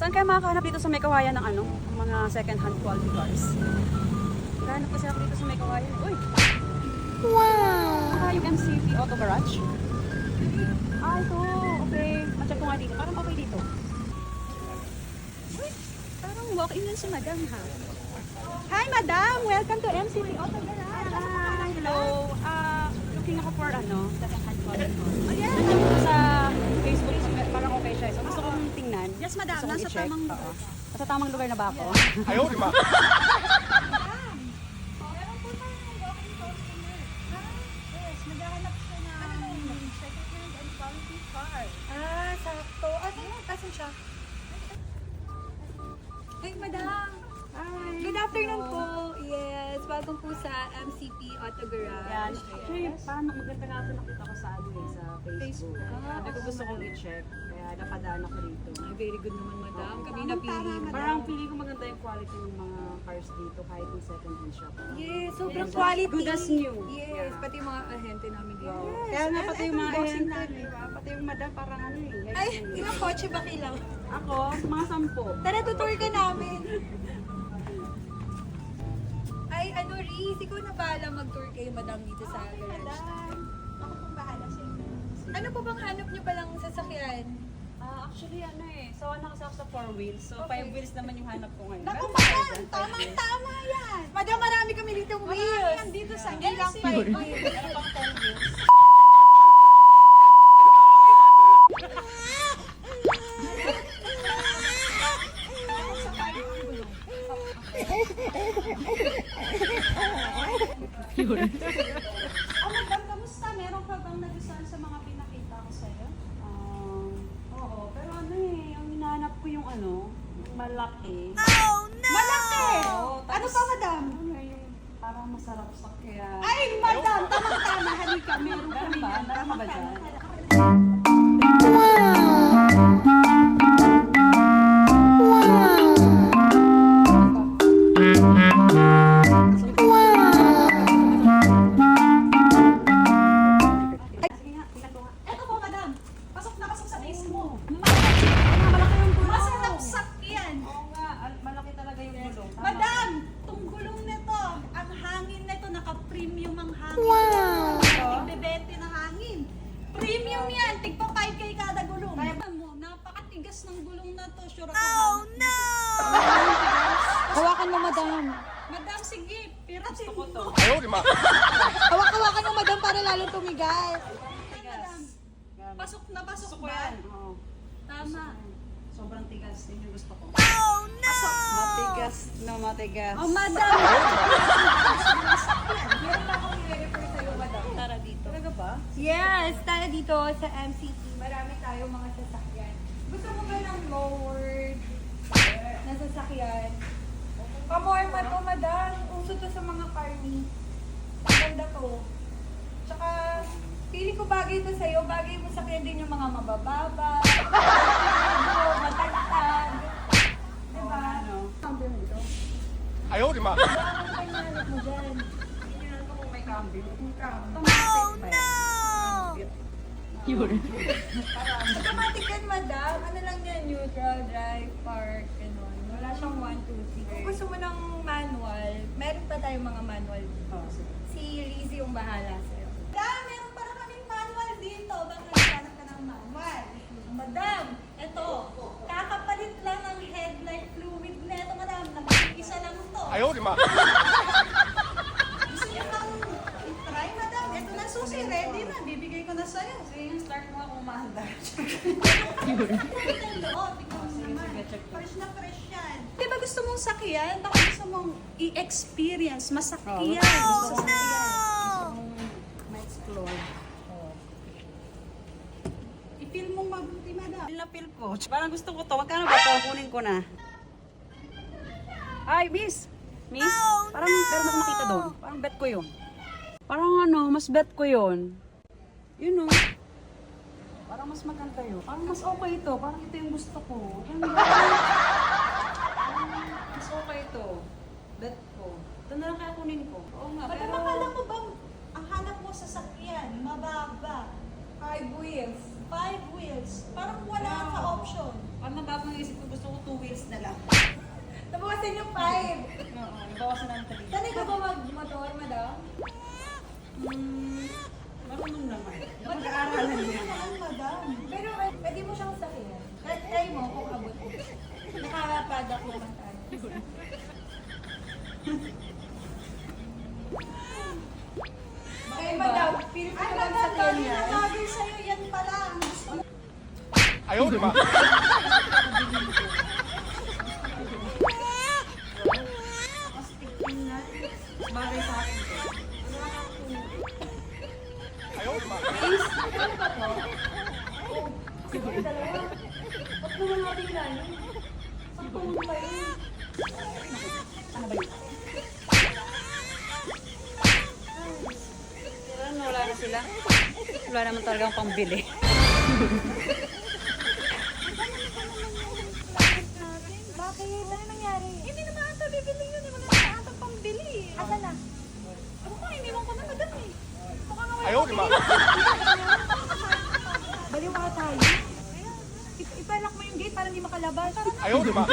Saan kaya makakahanap dito sa may kawayan ng ano? Mga second-hand quality cars? Hanap kasi ako dito sa may kawayan. Uy! Wow! Yung MCP Auto Garage. Ah, ito. Okay. Macheck ko nga dito. Parang okay dito. Uy! Parang walk-in yan si Madam, ha? Hi, Madam! Welcome to MCP Auto Garage. Hi! Hello! Looking ako for ano? Second-hand quality car. Ayan! Nandito ko sa Facebook. Parang okay siya. So gusto kong tingnan. Yes, madam. Gusto kong Nasa i-check. tamang Oo. Nasa tamang lugar na ba ako? Ayaw, di ba? Meron po tayong walk-in customer. Yes, naghahanap siya ng second-hand and quality car. Sakto. Asan siya? Hey, madam. Hi! Good afternoon po. Yes, welcome po sa MCP Auto Garage. Yan. Actually, parang maganda nga ito nakita ko sa ano eh, sa Facebook. Sabi ko gusto kong i-check. Kaya napadaan ako dito. Ay, very good naman, madam. Kami napili, madam. Parang pili ko maganda yung quality ng mga cars dito kahit yung second hand shop. Yes, sobrang Yes. quality. Good as new. Yes, Yeah. pati yung mga ahente namin dito. Wow. Kaya nga pati yung mga bossing ahente, namin. diba? Pati yung madam parang ano eh. Ay, ilang kotse ba kailangan? Ako, mga 10. Tara, tutour ka namin. Ay, ano, Riz, ikaw na bahala mag-tour kayo, madam, dito sa garage. Ako pong bahala sa inyo. Ano pa bang hanap niyo palang sasakyan? Actually ano eh, so nakasa ako sa 4 wheels. So Okay. 5 wheels naman yung hanap ko ngayon. Naku, Meron madam! tayo dyan, 5 wheels. Tamang-tama yan! Madam, marami kami dito Marami wheels. yan dito sa Hindi lang MCP. 5 wheels. Meron pang 10 wheels. Oh, madam, kamusta? Meron ka bang nagustuhan sa mga pinakita ko sa'yo? Oo, pero ano eh, ang hinahanap ko yung ano, yung malaki. Malaki! Oo, Ano tapos- pa, madam? Ano yung parang masarap sakyan. Ay, madam! Tamang-tama, halika. Meron Meron kami ba? yan. Meron ba dyan? Sige nga, tingnan ko nga. Eto po, madam. Pasok na pasok sa base mo. Malaki yung gulong. Masarap sakyan. Oo nga, malaki talaga yung gulong. Tama. Madam, tong gulong nito, ang hangin nito, naka-premium ang hangin. Wow! Tigbe-20 na hangin. Premium yan, tigpa 5K kada gulong. Kaya mo, napakatigas ng gulong na to. Sure ako. Oh, no! Hawakan mo, madam. Madam, sige, piratin Gusto ko to. mo. Ayaw, di ba? Hawakan mo, madam, para lalong tumigas. Madam, Yan. pasok na pasok Gusto ko ba? yan. Oo. Tama. Sobrang tigas. Yun yung gusto ko. Pasok. Matigas na matigas. Oh, madam. Meron akong i-refer sa'yo, madam. Tara dito. Talaga ba? Yes, tayo dito sa MCT. Marami tayong mga sasakyan. Gusto mo ba ng lowered na sasakyan? Pamorma to, madam. Uso to sa mga carny. Maganda to. Tsaka, pili ko bagay to sa'yo. Bagay mo sakyan din yung mga mabababa. Matagtag. Diba? Ano? Cambio nito. Ayaw, di ba? Bakit ang hanap mo dyan? Tingnan ko kung may cambio. Oh, no! Automatic yan, madam. Ano lang yan, neutral, drive, park, gano'n. Wala siyang 1, 2, 3. Kung gusto mo ng manual, meron pa tayong mga manual dito. Oh, sige. Si Lizzie yung bahala sa'yo. Madam, meron para kaming manual dito. Bakit naghanap ka ng manual? Madam, eto, kakapalit lang ng headlight fluid na ito, madam. Nag-isa lang to. Ayaw, di ba? Gusto niyo bang i-try, madam? Ito na susi, ready na. Bibigay ko na sa'yo. Sige, start mo akong mahandar. Tingnan mo loob, tingnan mo Sige, naman. sige, check ko. Fresh na fresh yan. Di ba gusto mong sakyan? Baka gusto mong i-experience, masakyan. Oh, Gusto mo sakyan. Ma-explore. I-feel mong mabuti, madam. Feel na feel ko. Parang gusto ko to. Magkano ba to? Kunin ko na. Ay, miss! Miss? Parang meron ako nakita doon. Parang bet ko yun. Parang ano, mas bet ko yun. Yun o. Parang mas maganda yun. Parang mas okay ito. Parang ito yung gusto ko. Yan, mas okay ito. Bet ko. Ito na lang kaya kunin ko. Oo nga, Madam, pero... akala ko bang ang hanap mo sa sakyan, mababa, 5 wheels. 5 wheels, parang wala ka option. Ang mababang isip ko, gusto ko 2 Bawasan yung 5. Oo, bawasan ng 3. Sanay ka ba mag-motor, madam? Marunong naman. Napag-aaralan niya. Madam. Pero pwede mo siyang sakyan. Try mo kung abot mo. Nakapadak naman tayo. Okay, madam. Feel mo Ay, naman madam, sakyan dami yan. na bagay sa'yo. Yan pala. Ang gusto mo. 哎呦我的妈！ Mas tingnan. Bagay sa akin to. 哎呦我的妈！ Ace, ano ba to? Oh, siguro dalawa. Ba't naman natin layo? Sakto mo pa yun. Ano ba yun? Wala na sila. Wala naman talagang pambili. Bakit? Ano nangyari? Hindi naman ata bibili yun. Wala naman ata pambili. Asan na? Ako nga, hindi mo ko na madam eh. Mukha nga 哎呦我的妈！ Baliwa tayo. Ipalak mo yung gate para hindi makalabas. 哎呦我的妈！